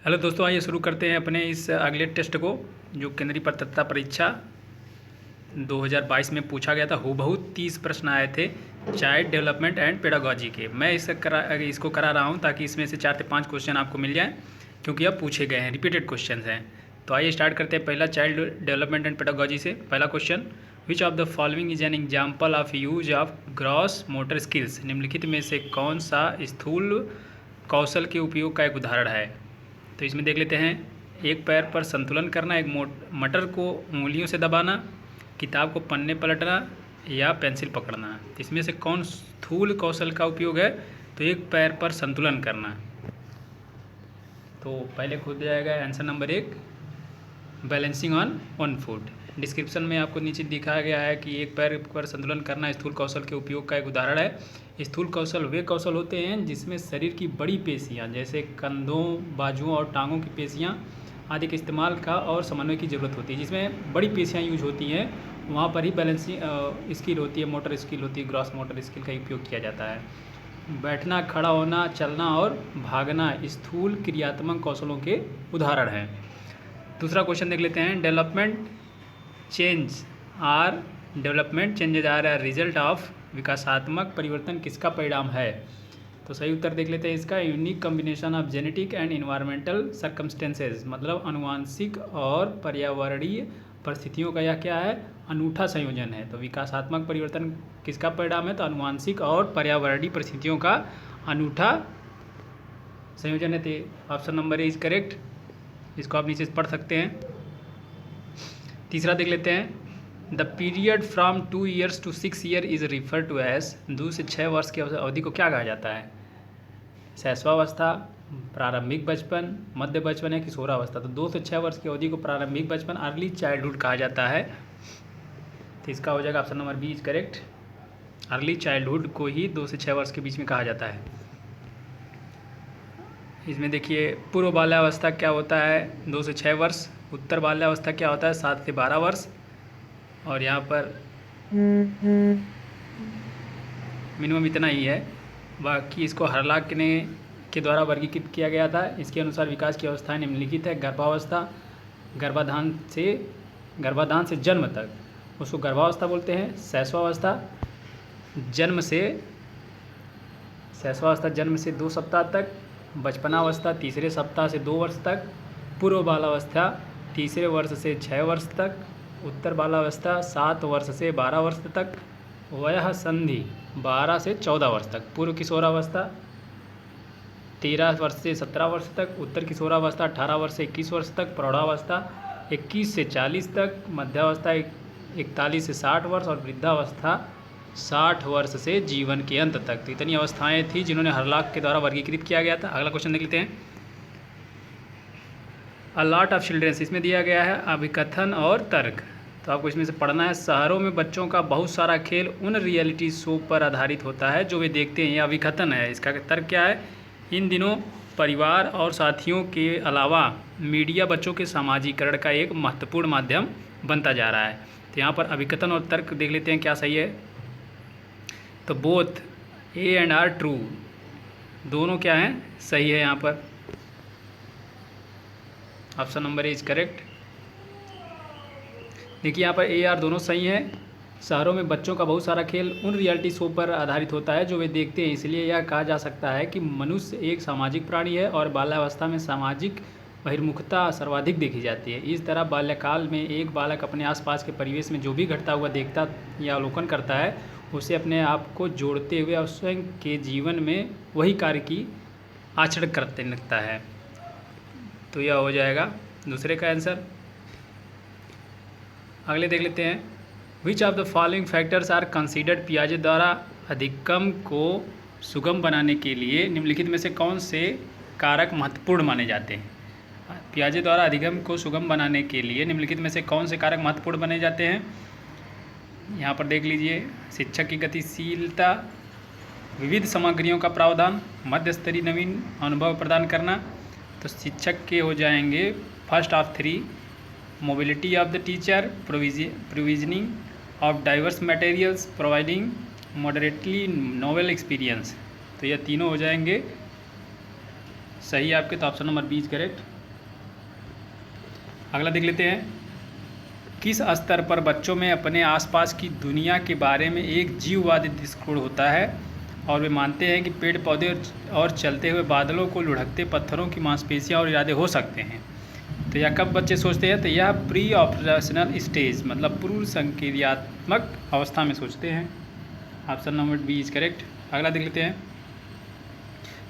Hello दोस्तों, आइए शुरू करते हैं अपने इस अगले टेस्ट को जो केंद्रीय पात्रता परीक्षा 2022 में पूछा गया था। हूबहू 30 प्रश्न आए थे चाइल्ड डेवलपमेंट एंड पेडागॉजी के। मैं इसको करा रहा हूं ताकि इसमें से 4 से 5 क्वेश्चन आपको मिल जाएं, क्योंकि अब पूछे गए हैं, रिपीटेड क्वेश्चन हैं। तो आइए स्टार्ट करते हैं पहला चाइल्ड डेवलपमेंट एंड पेडागॉजी से। पहला question, which of the following is an example of use of gross motor skills. निम्नलिखित में से कौन सा स्थूल कौशल के उपयोग का एक उदाहरण है। तो इसमें देख लेते हैं, एक पैर पर संतुलन करना, एक मटर को उंगलियों से दबाना, किताब को पन्ने पलटना या पेंसिल पकड़ना। तो इसमें से कौन स्थूल कौशल का उपयोग है? तो एक पैर पर संतुलन करना। तो पहले खुद जाएगा answer number 1, balancing on one foot. Description में आपको नीचे दिखाया गया है कि एक पैर पर संतुलन करना स्थूल कौशल के उपयोग का एक उदाहरण है। स्थूल कौशल वे कौशल होते हैं जिसमें शरीर की बड़ी पेशियां जैसे कंधों, बाजुओं और टांगों की पेशियां आदि के इस्तेमाल का और समन्वय की ज़रूरत होती है। जिसमें बड़ी पेशियां यूज होती हैं वहाँ पर ही बैलेंसिंग स्किल होती है, मोटर स्किल होती है, ग्रॉस मोटर स्किल का उपयोग किया जाता है। बैठना, खड़ा होना, चलना और भागना स्थूल क्रियात्मक कौशलों के उदाहरण हैं। दूसरा क्वेश्चन देख लेते हैं, development changes are result of विकासात्मक परिवर्तन किसका परिणाम है? तो सही उत्तर देख लेते हैं इसका, unique combination of genetic and environmental circumstances, मतलब अनुवांशिक और पर्यावरणीय परिस्थितियों का यह क्या है? अनूठा संयोजन है। तो विकासात्मक परिवर्तन किसका परिणाम है? तो अनुवांशिक और पर्यावरणीय परिस्थितियों का अनूठा संयोजन है। तो option number A is correct. इसको आप नीचे पढ़ सकते हैं। तीसरा देख लेते हैं, the period from 2 years to 6 year is refer to age. 2 से 6 वर्ष की अवधि को क्या कहा जाता है? शैशवावस्था, प्रारंभिक बचपन, मध्य बचपन या किशोरावस्था। तो 2 से 6 वर्ष की अवधि को प्रारंभिक बचपन, अर्ली चाइल्डहुड कहा जाता है। तो इसका हो जाएगा option number B is correct. Early childhood को ही 2 से 6 वर्ष के बीच में कहा जाता है। इसमें देखिए, पूर्व बाल्यावस्था क्या होता है? 2 से 6 वर्ष। उत्तर बाल्यावस्था क्या होता है? 7 से 12 वर्ष। और यहाँ पर मिनिमम इतना ही है। बाकी इसको हर्लॉक ने के द्वारा वर्गीकृत किया गया था। इसके अनुसार विकास की अवस्थाएं निम्नलिखित है। गर्भावस्था, गर्भाधान से जन्म तक उसको गर्भावस्था बोलते हैं। शैशवावस्था जन्म से 2 सप्ताह तक। बचपनावस्था तीसरे सप्ताह से 2 वर्ष तक। पूर्व बालावस्था तीसरे वर्ष से 6 वर्ष तक। उत्तर बालावस्था 7 वर्ष से 12 वर्ष तक। वयः संधि 12 से 14 वर्ष तक। पूर्व किशोरावस्था 13 वर्ष से 17 वर्ष तक। उत्तर किशोरावस्था 18 वर्ष से 21 वर्ष तक। प्रौढ़ावस्था 21 से 40 तक। मध्यावस्था 41 से 60 वर्ष और वृद्धावस्था 60 वर्ष से जीवन के अंत तक। तो इतनी अवस्थाएं थी जिन्होंने हर्लॉक के द्वारा वर्गीकृत किया गया था। अगला क्वेश्चन देख लेते हैं, अ लॉट ऑफ चिल्ड्रेंस। इसमें दिया गया है अभिकथन और तर्क। तो आपको इसमें से पढ़ना है, शहरों में बच्चों का बहुत सारा खेल उन रियलिटी शो पर आधारित होता है जो वे देखते हैं। यह अभिकथन है। इसका तर्क क्या है? इन दिनों परिवार और साथियों के अलावा मीडिया बच्चों के सामाजिकरण का एक महत्वपूर्ण माध्यम बनता जा रहा है। तो यहाँ पर अभिकथन और तर्क देख लेते हैं क्या सही है। तो both A and R true, दोनों क्या हैं? सही है। यहाँ पर option number A is correct. देखिए यहाँ पर ए आर दोनों सही हैं। शहरों में बच्चों का बहुत सारा खेल उन रियलिटी शो पर आधारित होता है जो वे देखते हैं, इसलिए यह कहा जा सकता है कि मनुष्य एक सामाजिक प्राणी है और बाल्यावस्था में सामाजिक बहिर्मुखता सर्वाधिक देखी जाती है। इस तरह बाल्यकाल में एक बालक अपने आसपास के परिवेश में जो भी घटता हुआ देखता या अवलोकन करता है उसे अपने आप को जोड़ते हुए और स्वयं के जीवन में वही कार्य की आचरण करते लगता है। तो यह हो जाएगा दूसरे का आंसर। अगले देख लेते हैं, which of the following factors are considered. पियाजे द्वारा अधिगम को सुगम बनाने के लिए निम्नलिखित में से कौन से कारक महत्वपूर्ण माने जाते हैं? पियाजे द्वारा अधिगम को सुगम बनाने के लिए निम्नलिखित में से कौन से कारक महत्वपूर्ण माने जाते हैं? यहाँ पर देख लीजिए, शिक्षक की गतिशीलता, विविध सामग्रियों का प्रावधान, मध्य स्तरीय नवीन अनुभव प्रदान करना। तो शिक्षक के हो जाएंगे first of 3, mobility of the teacher, provisioning of diverse materials, providing moderately novel experience. तो यह तीनों हो जाएंगे सही आपके। तो option number B is correct. अगला देख लेते हैं, किस स्तर पर बच्चों में अपने आसपास की दुनिया के बारे में एक जीववादी दृष्टिकोण होता है और वे मानते हैं कि पेड़ पौधे और चलते हुए बादलों को लुढ़कते पत्थरों की मांसपेशियां और इरादे हो सकते हैं। तो यह कब बच्चे सोचते हैं? तो यह प्री ऑपरेशनल स्टेज मतलब पूर्व संक्रियात्मक अवस्था में सोचते हैं। Option number B is correct. अगला देख लेते हैं,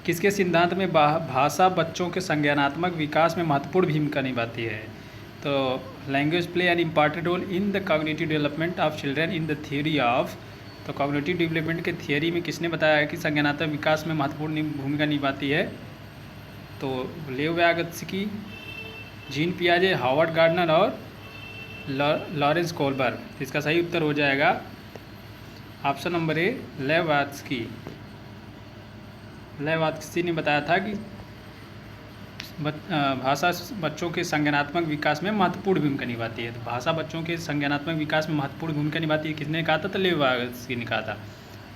किसके सिद्धांत में भाषा बच्चों के संज्ञानात्मक विकास में महत्वपूर्ण भूमिका निभाती है? तो language play an important role in the cognitive development of children in the theory of. तो कॉग्निटिव डेवलपमेंट के थियरी में किसने बताया है कि संज्ञानात्मक विकास में महत्वपूर्ण भूमिका निभाती है? तो लेव व्यागत्स्की, जीन पियाजे, हार्वर्ड गार्डनर और लॉरेंस कोलबर्ग। इसका सही उत्तर हो जाएगा ऑप्शन नंबर ए, लेवात्स्की। लेवात्स्की ने बताया था कि भाषा बच्चों के संज्ञानात्मक विकास में महत्वपूर्ण भूमिका निभाती है। तो भाषा बच्चों के संज्ञानात्मक विकास में महत्वपूर्ण भूमिका निभाती है, किसने कहा था? तो लेवात्स्की ने कहा था।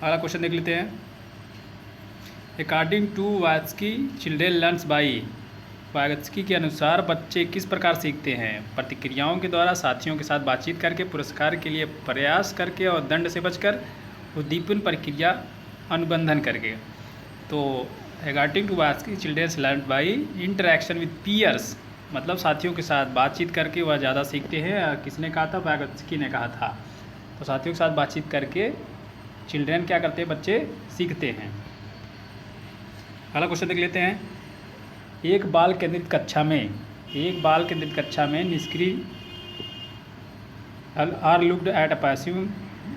अगला क्वेश्चन देख लेते हैं, according to Vygotsky children learns by. Vygotsky के अनुसार बच्चे किस प्रकार सीखते हैं? प्रतिक्रियाओं के द्वारा, साथियों के साथ बातचीत करके, पुरस्कार के लिए प्रयास करके और दंड से बचकर, उद्दीपन प्रक्रिया अनुबंधन करके। तो according to Vygotsky children learn by interaction with peers मतलब साथियों के साथ बातचीत करके वह ज़्यादा सीखते हैं। किसने कहा था? वात्स्की ने कहा था। तो साथियों के साथ बातचीत करके चिल्ड्रेन क्या करते हैं? बच्चे सीखते हैं। अगला क्वेश्चन देख लेते हैं, एक बाल केंद्रित कक्षा में निष्क्रिय are looked at a passive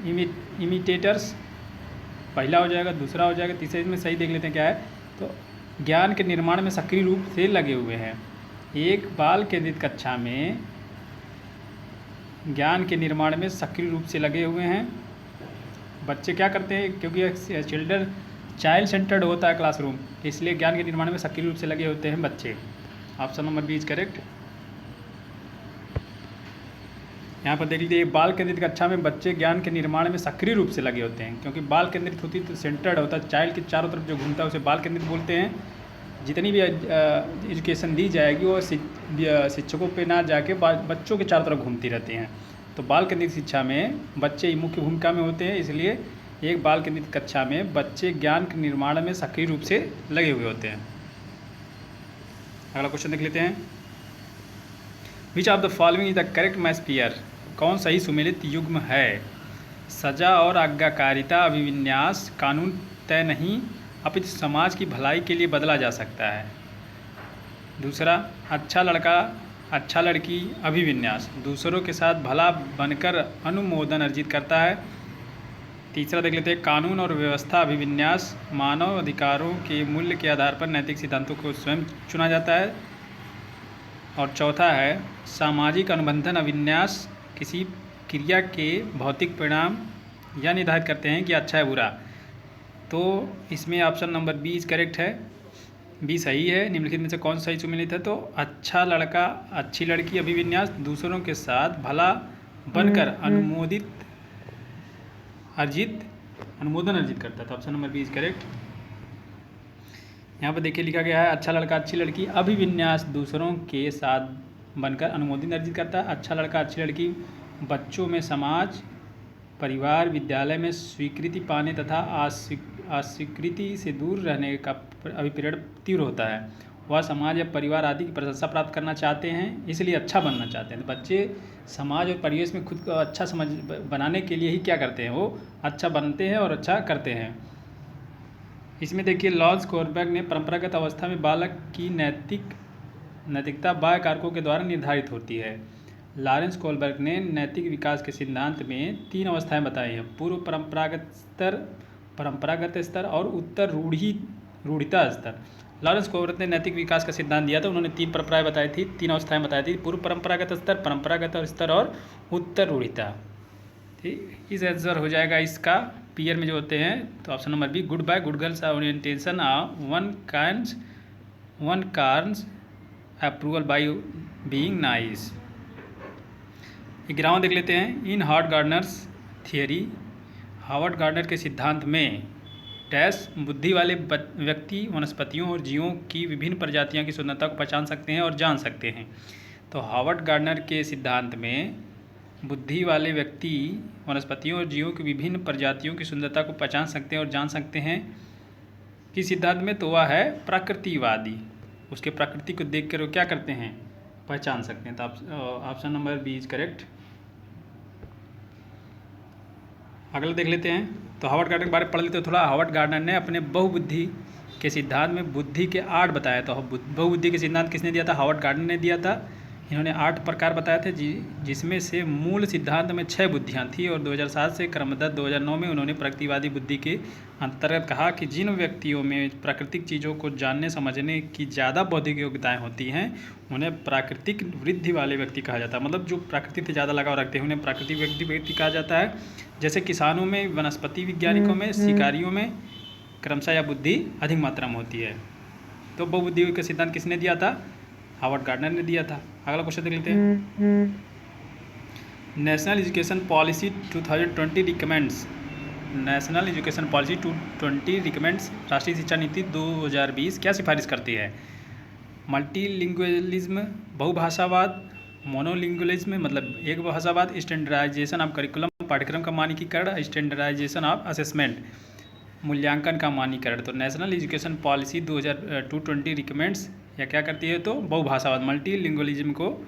imitators. पहला हो जाएगा, दूसरा हो जाएगा, तीसरे में सही देख लेते हैं क्या है। तो ज्ञान के निर्माण में सक्रिय रूप से लगे हुए हैं। एक बाल केंद्रित कक्षा में ज्ञान के निर्माण में सक्रिय रूप से लगे हुए हैं। बच्चे क्या करते हैं? क्योंकि चाइल्ड सेंटर्ड होता है क्लासरूम, इसलिए ज्ञान के निर्माण में सक्रिय रूप से लगे होते हैं बच्चे। Option number B is correct. यहाँ पर देख लीजिए, बाल केंद्रित कक्षा में बच्चे ज्ञान के निर्माण में सक्रिय रूप से लगे होते हैं। क्योंकि बाल केंद्रित होती तो सेंटर्ड होता है, चाइल्ड के चारों तरफ जो घूमता है उसे बाल केंद्रित बोलते हैं। जितनी भी एजुकेशन दी जाएगी वो शिक्षकों पे ना जाके बच्चों के चारों तरफ घूमती रहती हैं। तो बाल केंद्रित शिक्षा में बच्चे मुख्य भूमिका में होते हैं, इसलिए एक बाल केंद्रित कक्षा में बच्चे ज्ञान के निर्माण में सक्रिय रूप से लगे हुए होते हैं। अगला क्वेश्चन देख लेते हैं, which of the following is the correct match pair. कौन सही सुमेलित युग्म है? सजा और आज्ञाकारिता अभिविन्यास कानून तय नहीं अपितु समाज की भलाई के लिए बदला जा सकता है। दूसरा, अच्छा लड़का अच्छा लड़की अभिविन्यास दूसरों के साथ भला बनकर अनुमोदन अर्जित करता है। तीसरा देख लेते हैं, कानून और व्यवस्था अभिविन्यास मानव अधिकारों के मूल्य के आधार पर नैतिक सिद्धांतों को स्वयं चुना जाता है। और चौथा है, सामाजिक अनुबंधन अभिविन्यास किसी क्रिया के भौतिक परिणाम यह निर्धारित करते हैं कि अच्छा है बुरा। तो इसमें option number B is correct है, बी सही है। निम्नलिखित में से कौन सही सुमेलित है? तो अच्छा लड़का अच्छी लड़की अभिविन्यास दूसरों के साथ भला बनकर अनुमोदन अर्जित करता है। तो option number B is correct. यहाँ पर देखिए लिखा गया है, अच्छा लड़का अच्छी लड़की अभिविन्यास दूसरों के साथ बनकर अनुमोदन अर्जित करता है। अच्छा लड़का अच्छी लड़की बच्चों में समाज, परिवार, विद्यालय में स्वीकृति पाने तथा अस्वीकृति से दूर रहने का अभिप्रेरण तीव्र होता है। वह समाज या परिवार आदि की प्रशंसा प्राप्त करना चाहते हैं, इसलिए अच्छा बनना चाहते हैं। तो बच्चे समाज और परिवेश में खुद को अच्छा समझ बनाने के लिए ही क्या करते हैं? वो अच्छा बनते हैं और अच्छा करते हैं। इसमें देखिए, लॉरेंस कोलबर्ग ने परंपरागत अवस्था में बालक की नैतिकता बाह्य कारकों के द्वारा निर्धारित होती है। लॉरेंस कोलबर्ग ने नैतिक विकास के सिद्धांत में 3 अवस्थाएं बताई हैं, पूर्व परंपरागत स्तर और उत्तर रूढ़िता स्तर। लॉरेंस कोलबर्ग ने नैतिक विकास का सिद्धांत दिया था, उन्होंने 3 परंपराएं बताई थी, 3 अवस्थाएं बताई थी, पूर्व परंपरागत स्तर, परंपरागत स्तर और उत्तर रूढ़िता। ठीक, इस आंसर हो जाएगा इसका पीयर में जो होते हैं। तो option number B, good boy good girls orientation one earns approval by being nice. 11वां देख लेते हैं, in Harvard Gardner's theory. Harvard Gardner के सिद्धांत में डैश बुद्धि वाले व्यक्ति वनस्पतियों और जीवों की विभिन्न प्रजातियों की सुंदरता को पहचान सकते हैं और जान सकते हैं। तो हावर्ड गार्डनर के सिद्धांत में बुद्धि वाले व्यक्ति वनस्पतियों और जीवों की विभिन्न प्रजातियों की सुंदरता को पहचान सकते हैं और जान सकते हैं। किस सिद्धांत में? तो वह है प्रकृतिवादी। उसके प्रकृति को देख कर वो क्या करते हैं? पहचान सकते हैं। तो option number B is correct. अगला देख लेते हैं। तो हावर्ड गार्डनर के बारे में पढ़ लेते हैं थोड़ा। हावर्ड गार्डनर ने अपने बहुबुद्धि के सिद्धांत में बुद्धि के 8 बताया। तो बहुबुद्धि के सिद्धांत किसने दिया था? हावर्ड गार्डनर ने दिया था। इन्होंने 8 प्रकार बताए थे जिसमें से मूल सिद्धांत में 6 बुद्धियाँ थी और 2007 से क्रमबद्ध 2009 में उन्होंने प्रकृतिवादी बुद्धि के अंतर्गत कहा कि जिन व्यक्तियों में प्राकृतिक चीज़ों को जानने समझने की ज़्यादा बौद्धिक योग्यताएं होती हैं उन्हें प्राकृतिक वृद्धि वाले व्यक्ति कहा जाता है। मतलब जो प्रकृति से ज़्यादा लगाव रखते हैं उन्हें प्राकृतिक व्यक्ति कहा जाता है। जैसे किसानों में, वनस्पति वैज्ञानिकों में, शिकारियों में क्रमशः या बुद्धि अधिक मात्रा में होती है। तो बहुबुद्धि का सिद्धांत किसने दिया था? हावर्ड गार्डनर ने दिया था। अगला क्वेश्चन देख लेते हैं। National education policy 2020 recommends. National education policy 2020 recommends राष्ट्रीय शिक्षा नीति 2020 क्या सिफारिश करती है? मल्टीलिंगुअलिज्म, बहुभाषावाद, मोनोलिंगुअलिज्म मतलब एक भाषावाद, स्टैंडर्डाइजेशन ऑफ करिकुलम पाठ्यक्रम का मानकीकरण, स्टैंडर्डाइजेशन ऑफ असेसमेंट मूल्यांकन का मानकीकरण। तो नेशनल एजुकेशन पॉलिसी 2020 रिकमेंड्स या क्या करती है? तो बहुभाषावाद, मल्टीलिंगुअलिज्म को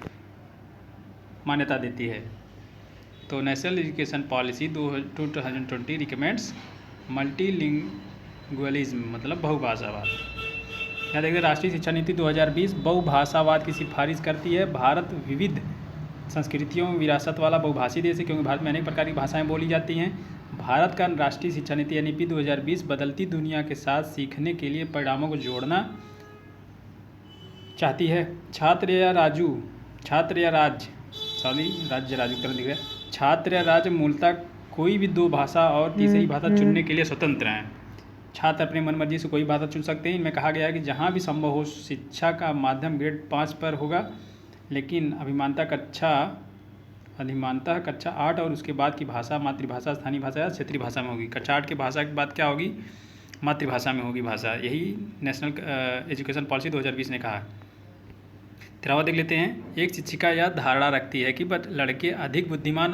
मान्यता देती है। तो national education policy 2020 recommends multilingualism मतलब बहुभाषावाद। यहाँ देखिए राष्ट्रीय शिक्षा नीति 2020 बहुभाषावाद की सिफारिश करती है। भारत विविध संस्कृतियों विरासत वाला बहुभाषी देश है क्योंकि भारत में अनेक प्रकार की भाषाएं बोली जाती हैं। भारत का राष्ट्रीय शिक्षा नीति एनईपी 2020 बदलती दुनिया के साथ सीखने के लिए परिणामों को जोड़ना चाहती है। छात्र या राज्य उत्तर दिख रहा है। छात्र या राज्य मूलतः कोई भी 2 भाषा और तीसरी भाषा चुनने के लिए स्वतंत्र हैं। छात्र अपनी मनमर्जी से कोई भाषा चुन सकते हैं। इनमें कहा गया है कि जहाँ भी संभव हो शिक्षा का माध्यम ग्रेड 5 पर होगा, लेकिन अधिमानतः कक्षा 8 और उसके बाद की भाषा मातृभाषा, स्थानीय भाषा या क्षेत्रीय भाषा में होगी। कक्षा 8 की भाषा के बाद क्या होगी? मातृभाषा में होगी भाषा। यही नेशनल एजुकेशन पॉलिसी 2020 ने कहा। 13वां देख लेते हैं। एक शिक्षिका यह धारणा रखती है कि लड़के अधिक बुद्धिमान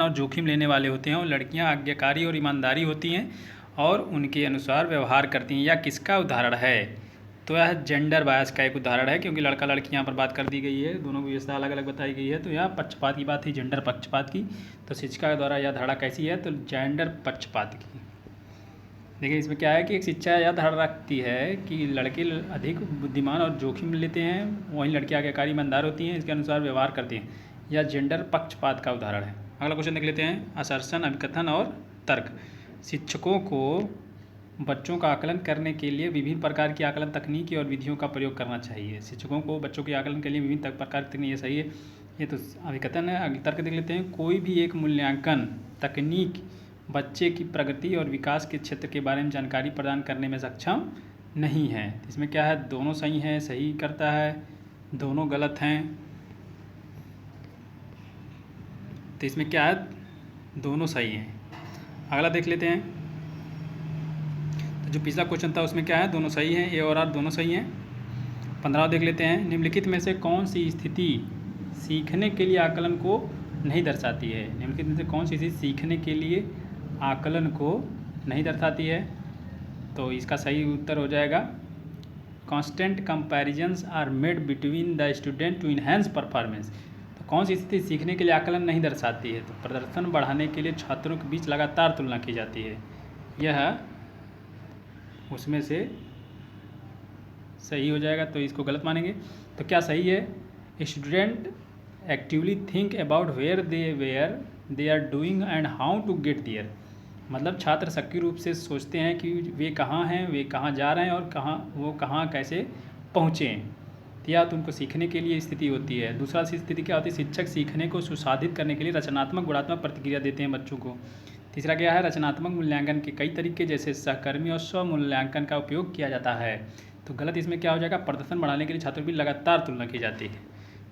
और जोखिम लेने वाले होते हैं और लड़कियां आज्ञाकारी और ईमानदारी होती हैं और उनके अनुसार व्यवहार करती हैं। यह किसका उदाहरण है? तो यह जेंडर बायस का एक उदाहरण है क्योंकि लड़का लड़की यहाँ पर बात कर दी गई है, दोनों की व्यवस्था अलग अलग बताई गई है। तो यह पक्षपात की बात थी, जेंडर पक्षपात की। तो शिक्षिका के द्वारा यह धारणा कैसी है? तो जेंडर पक्षपात की। देखिए इसमें क्या है कि एक शिक्षा यह धारणा रखती है कि लड़के अधिक बुद्धिमान और जोखिम लेते हैं, वहीं लड़कियां आज्ञाकारी ईमानदार होती हैं, इसके अनुसार व्यवहार करती हैं। यह जेंडर पक्षपात का उदाहरण है। अगला क्वेश्चन देख लेते हैं। असर्शन, अभिकथन और तर्क। शिक्षकों को बच्चों का आकलन करने के लिए विभिन्न प्रकार की आकलन तकनीकी और विधियों का प्रयोग करना चाहिए। शिक्षकों को बच्चों के आकलन के लिए विभिन्न प्रकार की तकनीक, ये सही है। ये तो अभिकथन है। अगला तर्क देख लेते हैं। कोई भी एक मूल्यांकन तकनीक बच्चे की प्रगति और विकास के क्षेत्र के बारे में जानकारी प्रदान करने में सक्षम नहीं है। इसमें क्या है? दोनों सही हैं, सही करता है, दोनों गलत हैं। तो इसमें क्या है? दोनों सही हैं। अगला देख लेते हैं। तो जो पिछला क्वेश्चन था उसमें क्या है? दोनों सही हैं, ए और आर दोनों सही हैं। 15वां देख लेते हैं। निम्नलिखित में से कौन सी स्थिति सीखने के लिए आकलन को नहीं दर्शाती है? निम्नलिखित में से कौन सी स्थिति सीखने के लिए आकलन को नहीं दर्शाती है? तो इसका सही उत्तर हो जाएगा constant comparisons are made between the student to enhance performance. तो कौन सी स्थिति सीखने के लिए आकलन नहीं दर्शाती है? तो प्रदर्शन बढ़ाने के लिए छात्रों के बीच लगातार तुलना की जाती है। यह उसमें से सही हो जाएगा, तो इसको गलत मानेंगे। तो क्या सही है? Student actively think about where they are doing and how to get there. मतलब छात्र सक्रिय रूप से सोचते हैं कि वे कहाँ हैं, वे कहाँ जा रहे हैं और कहाँ कैसे पहुँचें। या तो उनको सीखने के लिए स्थिति होती है। दूसरा स्थिति क्या होती है? शिक्षक सीखने को सुसाधित करने के लिए रचनात्मक गुणात्मक प्रतिक्रिया देते हैं बच्चों को। तीसरा क्या है? रचनात्मक मूल्यांकन के कई तरीके जैसे सहकर्मी और स्व मूल्यांकन का उपयोग किया जाता है। तो गलत इसमें क्या हो जाएगा? प्रदर्शन बढ़ाने के लिए छात्रों की लगातार तुलना की जाती है।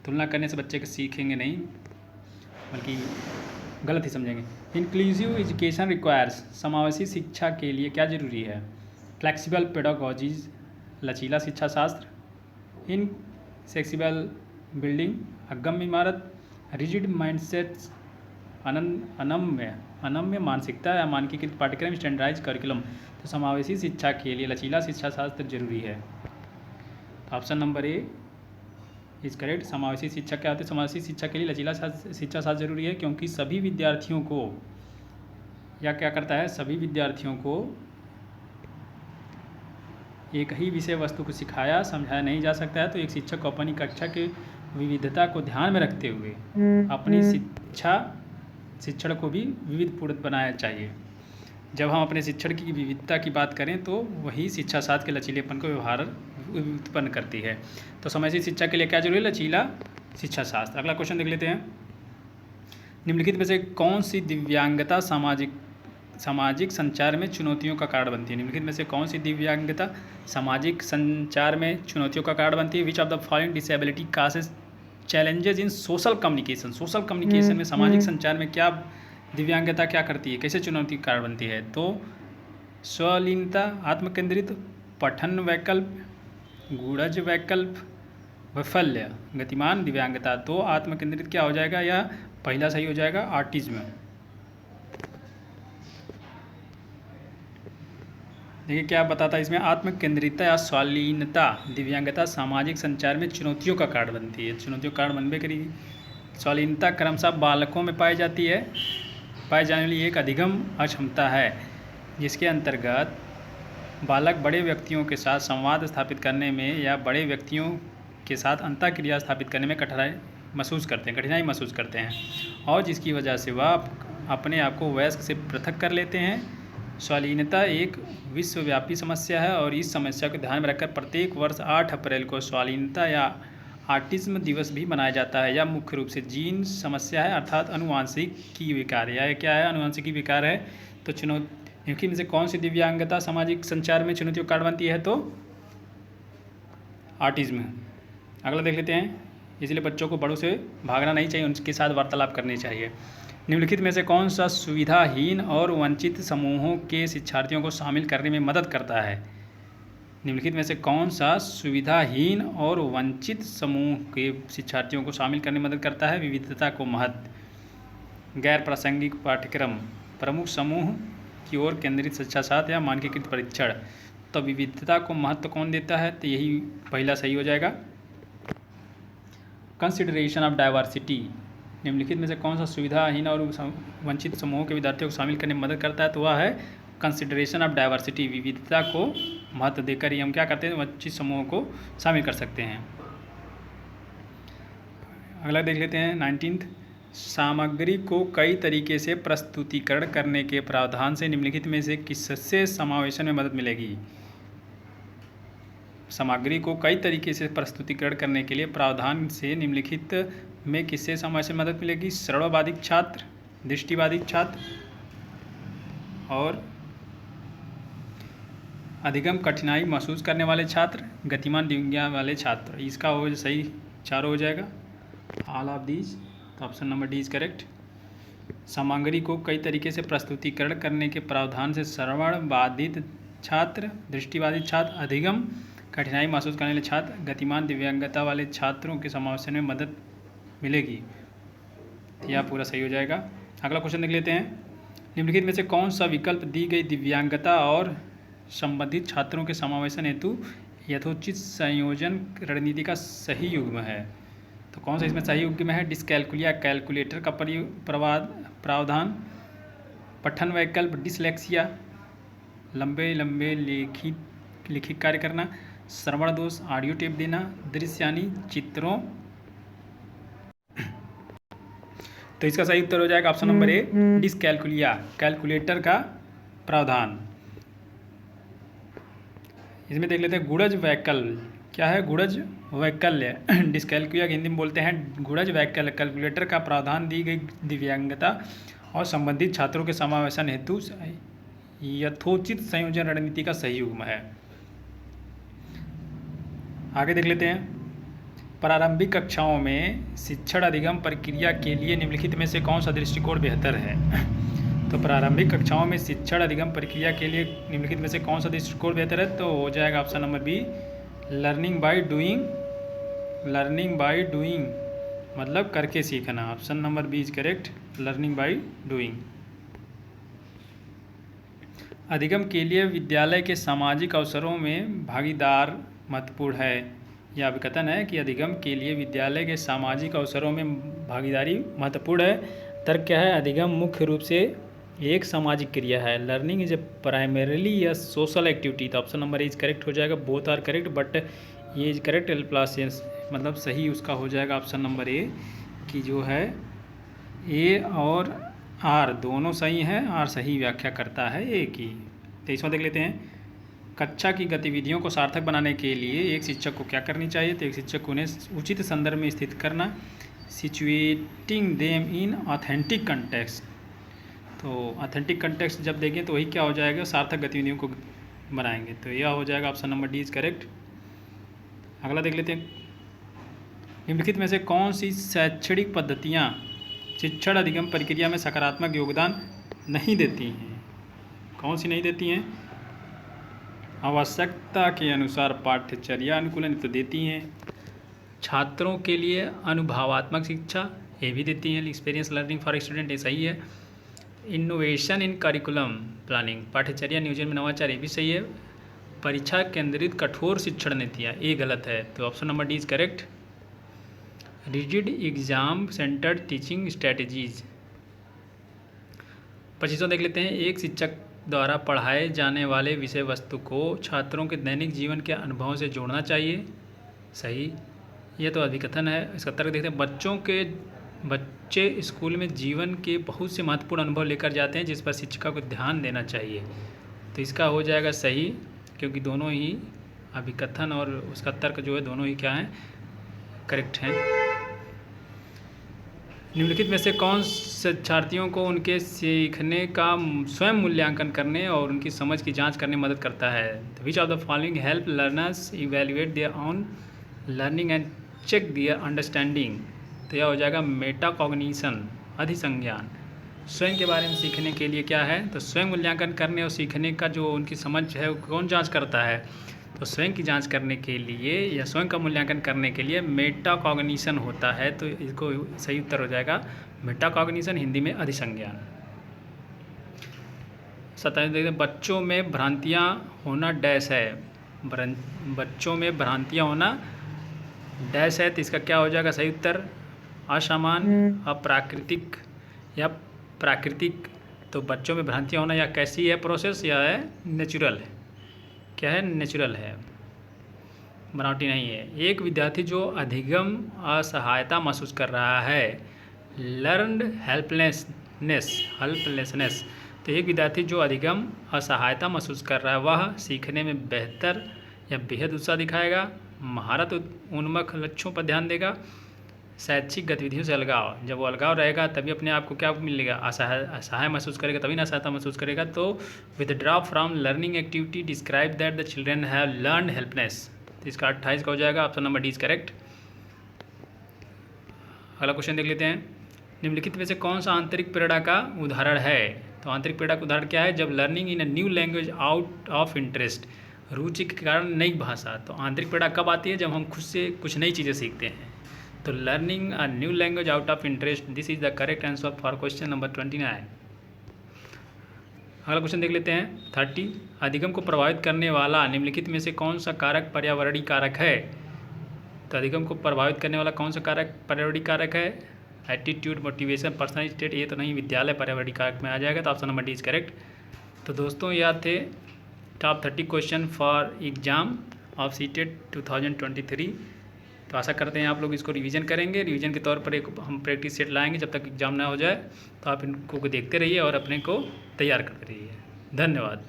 तुलना करने से बच्चे को सीखेंगे नहीं, बल्कि गलत ही समझेंगे। Inclusive education requires. समावेशी शिक्षा के लिए क्या जरूरी है? फ्लेक्सिबल पेडागोजीज, लचीला शिक्षा शास्त्र, इन फ्लेक्सिबल बिल्डिंग, अगम्य इमारत, रिजिड माइंडसेट्स, अनम्य मानसिकता या मानकीकृत पाठ्यक्रम, स्टैंडर्डाइज करिकुलम। तो समावेशी शिक्षा के लिए लचीला शिक्षा शास्त्र जरूरी है। तो option number A is correct. समावेशी शिक्षा क्या होती है? समावेशी शिक्षा के लिए लचीला शिक्षा शास्त्र जरूरी है, क्योंकि सभी विद्यार्थियों को या क्या करता है, सभी विद्यार्थियों को एक ही विषय वस्तु को सिखाया समझाया नहीं जा सकता है। तो एक शिक्षक को अपनी कक्षा के विविधता को ध्यान में रखते हुए अपनी शिक्षण को भी विविधपूर्ण बनाया चाहिए। जब हम अपने शिक्षण की विविधता की बात करें तो वही शिक्षा शास्त्र के लचीलेपन को व्यवहार उत्पन्न करती है। तो समावेशी शिक्षा के लिए क्या जरूरी है? लचीला शिक्षा शास्त्र। अगला क्वेश्चन देख लेते हैं। निम्नलिखित में से कौन सी दिव्यांगता सामाजिक संचार में चुनौतियों का कारण बनती है? निम्नलिखित में से कौन सी दिव्यांगता सामाजिक संचार में चुनौतियों का कारण बनती है? Which of the following disability causes challenges in social communication. Social communication में सामाजिक संचार में क्या दिव्यांगता क्या करती है, कैसे चुनौती का कारण बनती है? तो स्वलीनता, आत्मकेंद्रित, पठन वैकल्प, गूढ़ज वैकल्प, वैफल्य, गतिमान दिव्यांगता। तो आत्मकेंद्रित क्या हो जाएगा, या पहला सही हो जाएगा ऑटिज्म। देखिए क्या बताता है इसमें, आत्मकेंद्रितता या स्वालीनता दिव्यांगता सामाजिक संचार में चुनौतियों का कारण बनती है। चुनौतियों का कारण बनबे करेगी। स्वालीनता क्रमशः बालकों में पाई जाती है, पाई जाने वाली एक अधिगम अक्षमता है जिसके अंतर्गत बालक बड़े व्यक्तियों के साथ संवाद स्थापित करने में या बड़े व्यक्तियों के साथ अंतःक्रिया स्थापित करने में कठिनाई महसूस करते हैं और जिसकी वजह से वह अपने आप को वयस्क से पृथक कर लेते हैं। स्वालीनता एक विश्वव्यापी समस्या है और इस समस्या को ध्यान में रखकर प्रत्येक वर्ष 8 अप्रैल को स्वालीनता या ऑटिज्म दिवस भी मनाया जाता है। यह मुख्य रूप से जीन समस्या है, अर्थात अनुवांशिकी विकार। यह क्या है? अनुवांशिकी विकार है। तो इनमें से कौन सी दिव्यांगता सामाजिक संचार में चुनौतियों का कारण बनती है? तो ऑटिज्म। अगला देख लेते हैं। इसलिए बच्चों को बड़ों से भागना नहीं चाहिए, उनके साथ वार्तालाप करनी चाहिए। निम्नलिखित में से कौन सा सुविधाहीन और वंचित समूहों के शिक्षार्थियों को शामिल करने में मदद करता है? निम्नलिखित में से कौन सा सुविधाहीन और वंचित समूह के शिक्षार्थियों को शामिल करने में मदद करता है? विविधता को महत्व, गैर प्रासंगिक पाठ्यक्रम, प्रमुख समूह की ओर केंद्रित शिक्षा शास्त्र या मानकीकृत परीक्षण। तो विविधता को महत्व कौन देता है? तो यही पहला सही हो जाएगा। Consideration of diversity. निम्नलिखित में से कौन सा सुविधाहीन और वंचित समूहों के विद्यार्थियों को शामिल करने में मदद करता है? तो वह है कंसिडरेशन ऑफ डाइवर्सिटी। विविधता को महत्व देकर ही हम क्या करते हैं? वंचित समूहों को शामिल कर सकते हैं। अगला देख लेते हैं 19th। सामग्री को कई तरीके से प्रस्तुतिकरण करने के प्रावधान से निम्नलिखित में से किससे समावेशन में मदद मिलेगी? सामग्री को कई तरीके से प्रस्तुतिकरण करने के लिए प्रावधान से निम्नलिखित में किससे समावेशन में मदद मिलेगी? श्रवणबाधित छात्र, दृष्टिबाधित छात्र और अधिगम कठिनाई महसूस करने वाले छात्र, गतिमान दिव्यांग वाले छात्र। इसका वो सही चारों हो जाएगा, ऑल ऑफ दीज। तो option number D is correct. सामग्री को कई तरीके से प्रस्तुतिकरण करने के प्रावधान से श्रवण बाधित छात्र, दृष्टिबाधित छात्र, अधिगम कठिनाई महसूस करने वाले छात्र, गतिमान दिव्यांगता वाले छात्रों के समावेशन में मदद मिलेगी। यह पूरा सही हो जाएगा। अगला क्वेश्चन देख लेते हैं। निम्नलिखित में से कौन सा विकल्प दी गई दिव्यांगता और संबंधित छात्रों के समावेशन हेतु यथोचित संयोजन रणनीति का सही युग्म है? तो कौन सा इसमें सही युग्म है? डिस्कैलकुलिया कैलकुलेटर का प्रावधान, पठन वैकल्प, डिसलेक्सिया, लंबे लिखित कार्य करना, श्रवण दोष, ऑडियो टेप देना, दृश्य यानी चित्रों। तो इसका सही उत्तर हो जाएगा ऑप्शन नंबर ए, डिसकैलकुलिया कैलकुलेटर का प्रावधान। इसमें देख लेते हैं गुणज वैकल्य। क्या है? गुणज वैकल्य। डिस्कैलकुलिया हिंदी में बोलते हैं गुणज वैकल्य। कैलकुलेटर का प्रावधान दी गई दिव्यांगता और संबंधित छात्रों के समावेशन हेतु यथोचित संयोजन रणनीति का सही युग्म है। आगे देख लेते हैं। प्रारंभिक कक्षाओं में शिक्षण अधिगम प्रक्रिया के लिए निम्नलिखित में से कौन सा दृष्टिकोण बेहतर है? तो प्रारंभिक कक्षाओं में शिक्षण अधिगम प्रक्रिया के लिए निम्नलिखित में से कौन सा दृष्टिकोण बेहतर है? तो हो जाएगा option number B, learning by doing learning by doing मतलब करके सीखना। Option number B is correct, learning by doing. अधिगम के लिए विद्यालय के सामाजिक अवसरों में भागीदार महत्वपूर्ण है। यह अभिकथन है कि अधिगम के लिए विद्यालय के सामाजिक अवसरों में भागीदारी महत्वपूर्ण है। तर्क क्या है? अधिगम मुख्य रूप से एक सामाजिक क्रिया है। लर्निंग इज ए प्राइमरीली या सोशल एक्टिविटी। तो ऑप्शन नंबर इज करेक्ट हो जाएगा। बोथ आर करेक्ट बट ये इज करेक्ट एल प्लस मतलब सही उसका हो जाएगा ऑप्शन नंबर ए कि जो है ए और आर दोनों सही हैं। आर सही व्याख्या करता है ए की। 23वां देख लेते हैं। कक्षा की गतिविधियों को सार्थक बनाने के लिए एक शिक्षक को क्या करनी चाहिए? तो एक शिक्षक को उन्हें उचित संदर्भ में स्थित करना, situating them in authentic context. तो ऑथेंटिक कंटेक्स्ट जब देखें तो वही क्या हो जाएगा? सार्थक गतिविधियों को बनाएंगे। तो यह हो जाएगा option number D is correct. अगला देख लेते हैं। निम्नलिखित में से कौन सी शैक्षणिक पद्धतियाँ शिक्षण अधिगम प्रक्रिया में सकारात्मक योगदान नहीं देती हैं? कौन सी नहीं देती हैं? आवश्यकता के अनुसार पाठ्यचर्या अनुकूलन तो देती हैं। छात्रों के लिए अनुभवात्मक शिक्षा ये भी देती हैं। एक्सपीरियंस लर्निंग फॉर स्टूडेंट ये सही है। इनोवेशन इन करिकुलम प्लानिंग पाठ्यचर्या नियोजन में नवाचार ये भी सही है। परीक्षा केंद्रित कठोर शिक्षण नीतियाँ ये गलत है। तो option number D is correct. Rigid exam centered teaching strategies. 25वां देख लेते हैं। एक शिक्षक द्वारा पढ़ाए जाने वाले विषय वस्तु को छात्रों के दैनिक जीवन के अनुभवों से जोड़ना चाहिए। सही। यह तो अधिकथन है। इसका तर्क देखते हैं। बच्चे स्कूल में जीवन के बहुत से महत्वपूर्ण अनुभव लेकर जाते हैं जिस पर शिक्षिका को ध्यान देना चाहिए। तो इसका हो जाएगा सही क्योंकि दोनों ही अभिकथन और उसका तर्क जो है दोनों ही क्या हैं? करेक्ट हैं। निम्नलिखित में से कौन शिक्षार्थियों को उनके सीखने का स्वयं मूल्यांकन करने और उनकी समझ की जांच करने में मदद करता है? Which of the following help learners evaluate their own learning and check their understanding. तो यह हो जाएगा मेटाकॉग्निशन अधिसंज्ञान। स्वयं के बारे में सीखने के लिए क्या है? तो स्वयं मूल्यांकन करने और सीखने का जो उनकी समझ है वो कौन जाँच करता है? तो स्वयं की जांच करने के लिए या स्वयं का मूल्यांकन करने के लिए मेटाकॉग्निशन होता है। तो इसको सही उत्तर हो जाएगा मेटाकॉग्निशन, हिंदी में अधिसंज्ञान। 27 देखते हैं। बच्चों में भ्रांतियाँ होना डैश है। बच्चों में भ्रांतियाँ होना डैश है। तो इसका क्या हो जाएगा सही उत्तर? असामान्य, अप्राकृतिक या प्राकृतिक। तो बच्चों में भ्रांतियाँ होना या कैसी है प्रोसेस या है नेचुरल है? क्या है? नेचुरल है, बनावटी नहीं है। एक विद्यार्थी जो अधिगम असहायता महसूस कर रहा है, लर्नड हेल्पलेसनेस। तो एक विद्यार्थी जो अधिगम असहायता महसूस कर रहा है वह सीखने में बेहतर या बेहद उत्साह दिखाएगा, महारत उन्मुख लक्ष्यों पर ध्यान देगा, शैक्षिक गतिविधियों से अलगाव। जब वो अलगाव रहेगा तभी अपने आप को क्या मिलेगा? असहाय महसूस करेगा, तभी ना असहायता महसूस करेगा। तो withdraw from learning activity describe that the children have learn helplessness. तो इसका 28 का हो जाएगा option number D is correct. अगला क्वेश्चन देख लेते हैं। निम्नलिखित में से कौन सा आंतरिक प्रेरणा का उदाहरण है? तो आंतरिक प्रेरणा का उदाहरण क्या है? जब learning in a new language out of interest, रुचि के कारण नई भाषा। तो आंतरिक प्रेरणा कब आती है? जब हम खुद से कुछ नई चीज़ें सीखते हैं। तो learning a new language out of interest, this is the correct answer for question number 29। अगला क्वेश्चन देख लेते हैं 30। अधिगम को प्रभावित करने वाला निम्नलिखित में से कौन सा कारक पर्यावरणीय कारक है? तो अधिगम को प्रभावित करने वाला कौन सा कारक पर्यावरणीय कारक है? Attitude, motivation, personal state. ये तो नहीं, विद्यालय पर्यावरणीय कारक में आ जाएगा। तो option number D is correct. तो दोस्तों यह थे top 30 question for exam of CTET 2023। तो आशा करते हैं आप लोग इसको रिवीजन करेंगे। रिवीजन के तौर पर एक हम प्रैक्टिस सेट लाएंगे जब तक एग्जाम ना हो जाए। तो आप इनको देखते रहिए और अपने को तैयार करते रहिए। धन्यवाद।